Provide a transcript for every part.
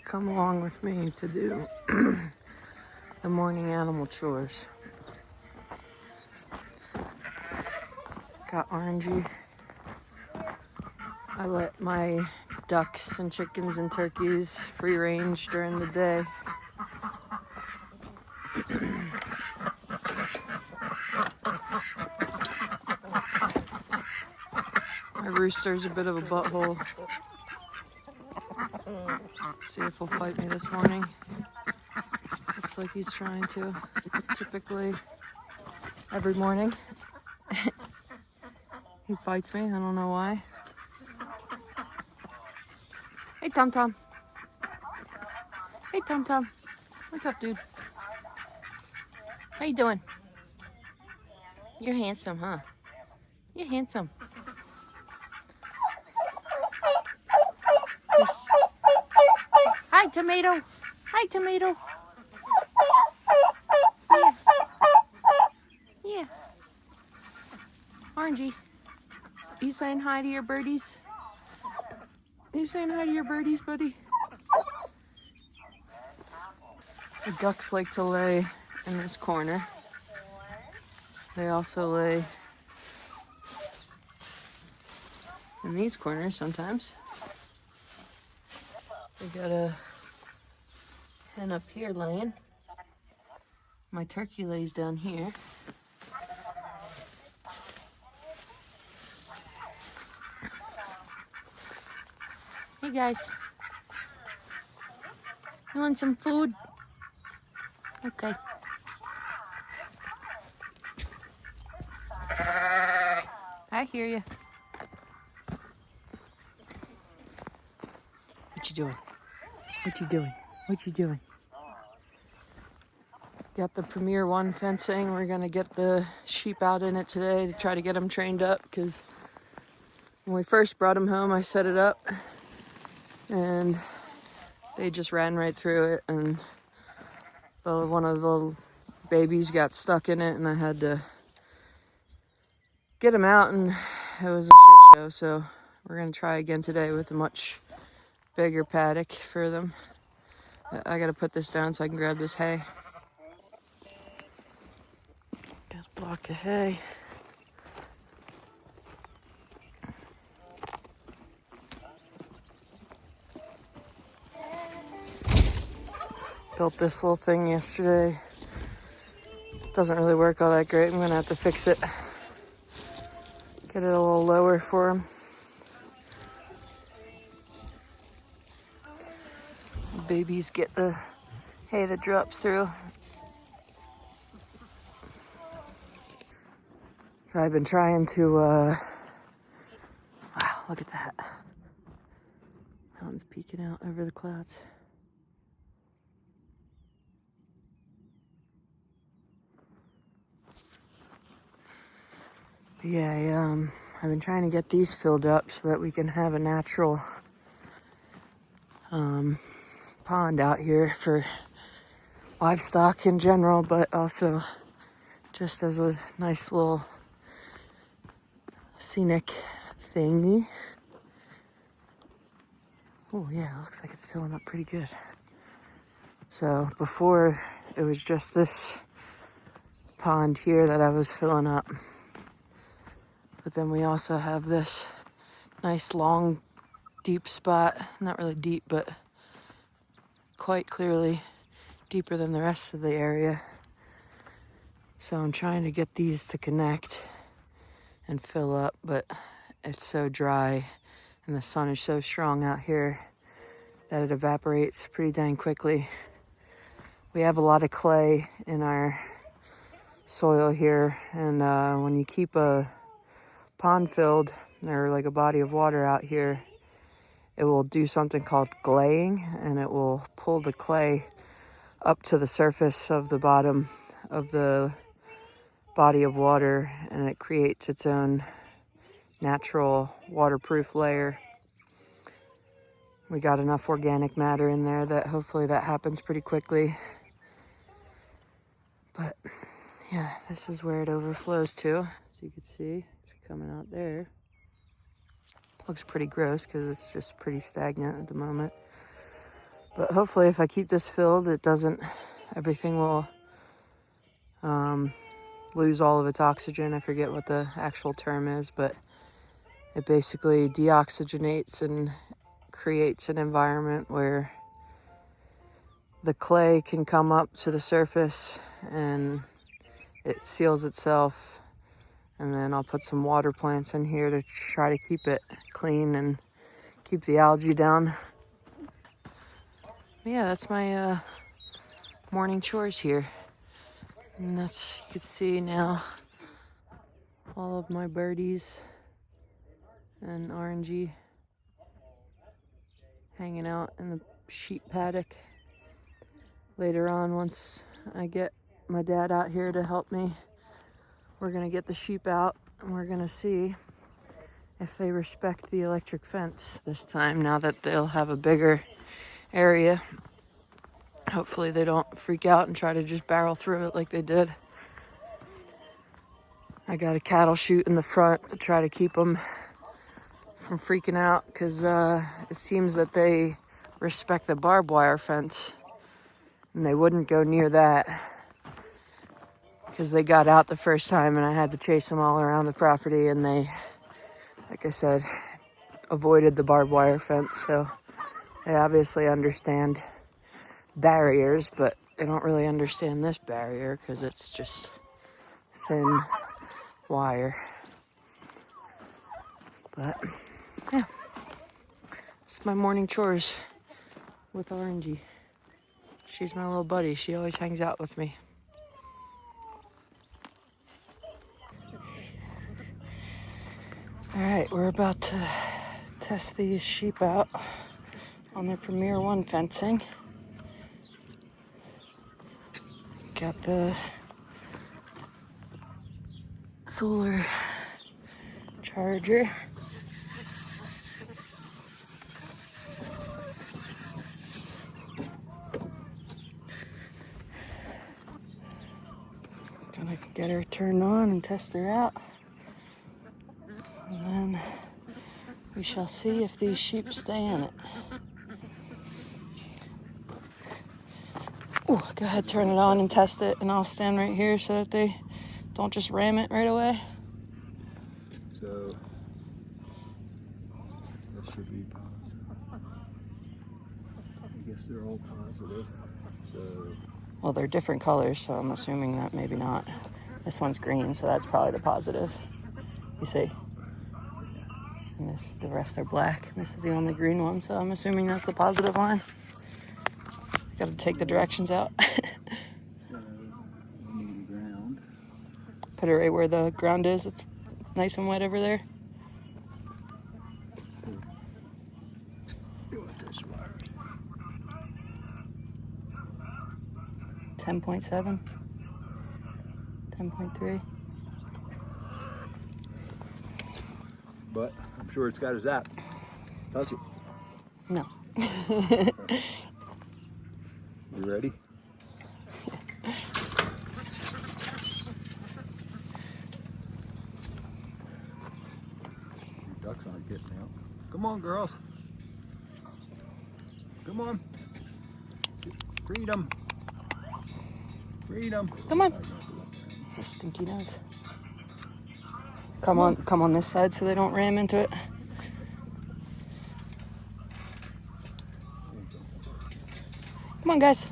come along with me to do the morning animal chores. Got Orangey. I let my ducks and chickens and turkeys free range during the day. My rooster's a bit of a butthole. Let's see if he'll fight me this morning. Looks like he's trying to. Typically, every morning, he fights me. I don't know why. Hey, Tom Tom. Hey, Tom Tom. What's up, dude? How you doing? You're handsome, huh? You're handsome. Yes. Hi, Tomato. Hi, Tomato. Yeah. Yeah. Orangey. You saying hi to your birdies? You saying hi to your birdies, buddy? The ducks like to lay in this corner. They also lay in these corners sometimes. We got a hen up here laying. My turkey lays down here. Hey guys, you want some food? Okay. I hear you. What you doing? What you doing? What you doing? Got the Premier One fencing. We're gonna get the sheep out in it today to try to get them trained up, because when we first brought them home, I set it up and they just ran right through it, and one of the babies got stuck in it, and I had to get him out, and it was a shit show. So we're gonna try again today with a much bigger paddock for them. I gotta put this down so I can grab this hay. Got a block of hay. Built this little thing yesterday. Doesn't really work all that great. I'm gonna have to fix it. Get it a little lower for him. The babies get the hay that drops through. So I've been trying to, wow, look at that. Mountain's peeking out over the clouds. Yeah, I've been trying to get these filled up so that we can have a natural pond out here for livestock in general, but also just as a nice little scenic thingy. Oh yeah, it looks like it's filling up pretty good. So before, it was just this pond here that I was filling up. But then we also have this nice long deep spot. Not really deep, but quite clearly deeper than the rest of the area. So I'm trying to get these to connect and fill up, but it's so dry and the sun is so strong out here that it evaporates pretty dang quickly. We have a lot of clay in our soil here, and when you keep a pond filled or like a body of water out here, it will do something called glaying, and it will pull the clay up to the surface of the bottom of the body of water, and it creates its own natural waterproof layer. We got enough organic matter in there that hopefully that happens pretty quickly. But yeah, this is where it overflows to. As you can see, it's coming out there. Looks pretty gross because it's just pretty stagnant at the moment. But hopefully if I keep this filled, everything will lose all of its oxygen. I forget what the actual term is, but it basically deoxygenates and creates an environment where the clay can come up to the surface and it seals itself. And then I'll put some water plants in here to try to keep it clean and keep the algae down. But yeah, that's my morning chores here. And you can see now all of my birdies and orangey hanging out in the sheep paddock. Later on, once I get my dad out here to help me, we're gonna get the sheep out and we're gonna see if they respect the electric fence this time, now that they'll have a bigger area. Hopefully they don't freak out and try to just barrel through it like they did. I got a cattle chute in the front to try to keep them from freaking out, because it seems that they respect the barbed wire fence and they wouldn't go near that because they got out the first time and I had to chase them all around the property, and they, like I said, avoided the barbed wire fence. So they obviously understand barriers, but they don't really understand this barrier because it's just thin wire. But yeah, it's my morning chores with Orangey. She's my little buddy. She always hangs out with me. All right, we're about to test these sheep out on their Premier 1 fencing. Got the solar charger. Gonna get her turned on and test her out. And then we shall see if these sheep stay in it. Ooh, go ahead, turn it on and test it, and I'll stand right here so that they don't just ram it right away. So that should be positive. I guess they're all positive. So Well, they're different colors, so I'm assuming that maybe not. This one's green, so that's probably the positive. You see? And the rest are black. This is the only green one, so I'm assuming that's the positive one. Got to take the directions out. we need ground. Put it right where the ground is. It's nice and wet over there. With this wire. 10.7. 10.3. But I'm sure it's got a zap. Touch it. No. You ready? Your ducks aren't getting out. Come on, girls. Come on. Freedom. Freedom. Come on. It's a stinky nose. Come on this side so they don't ram into it. Come on, guys.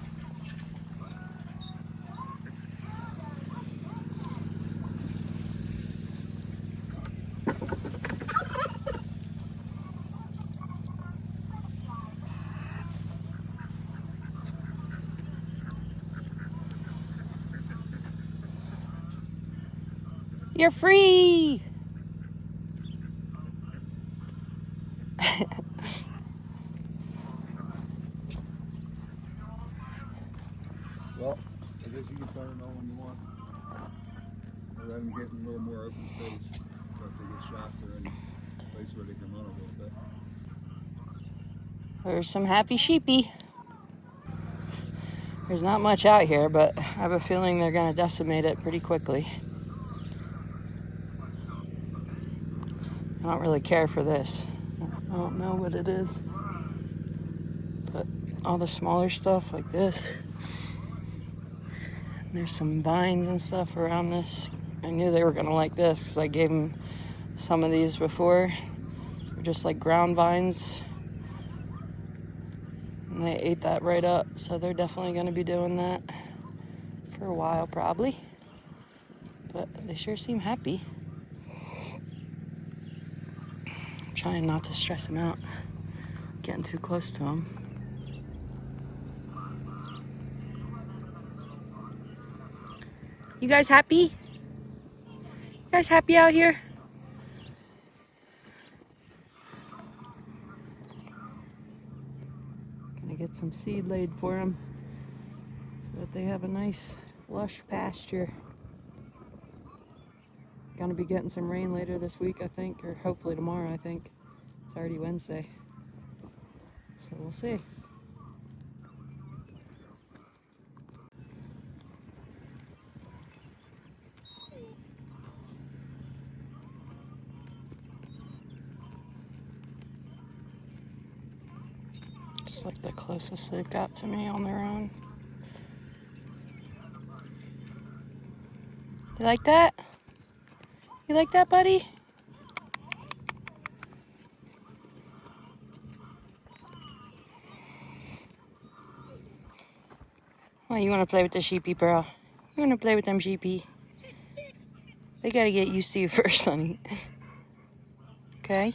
You're free. Well, I guess you can turn it on when you want. Or let them get a little more open space. So if they get shot, they're in a place where they can run a little bit. There's some happy sheepy. There's not much out here, but I have a feeling they're going to decimate it pretty quickly. I don't really care for this. I don't know what it is. But all the smaller stuff like this, there's some vines and stuff around this. I knew they were gonna like this because I gave them some of these before. They're just like ground vines. And they ate that right up, so they're definitely gonna be doing that for a while probably. But they sure seem happy. I'm trying not to stress them out, getting too close to them. You guys happy? You guys happy out here? Gonna get some seed laid for them so that they have a nice lush pasture. Gonna be getting some rain later this week, I think, or hopefully tomorrow, I think. It's already Wednesday, so we'll see. It's like the closest they've got to me on their own. You like that? You like that, buddy? Well, you want to play with the sheepy, bro? You want to play with them sheepy? They got to get used to you first, honey. Okay?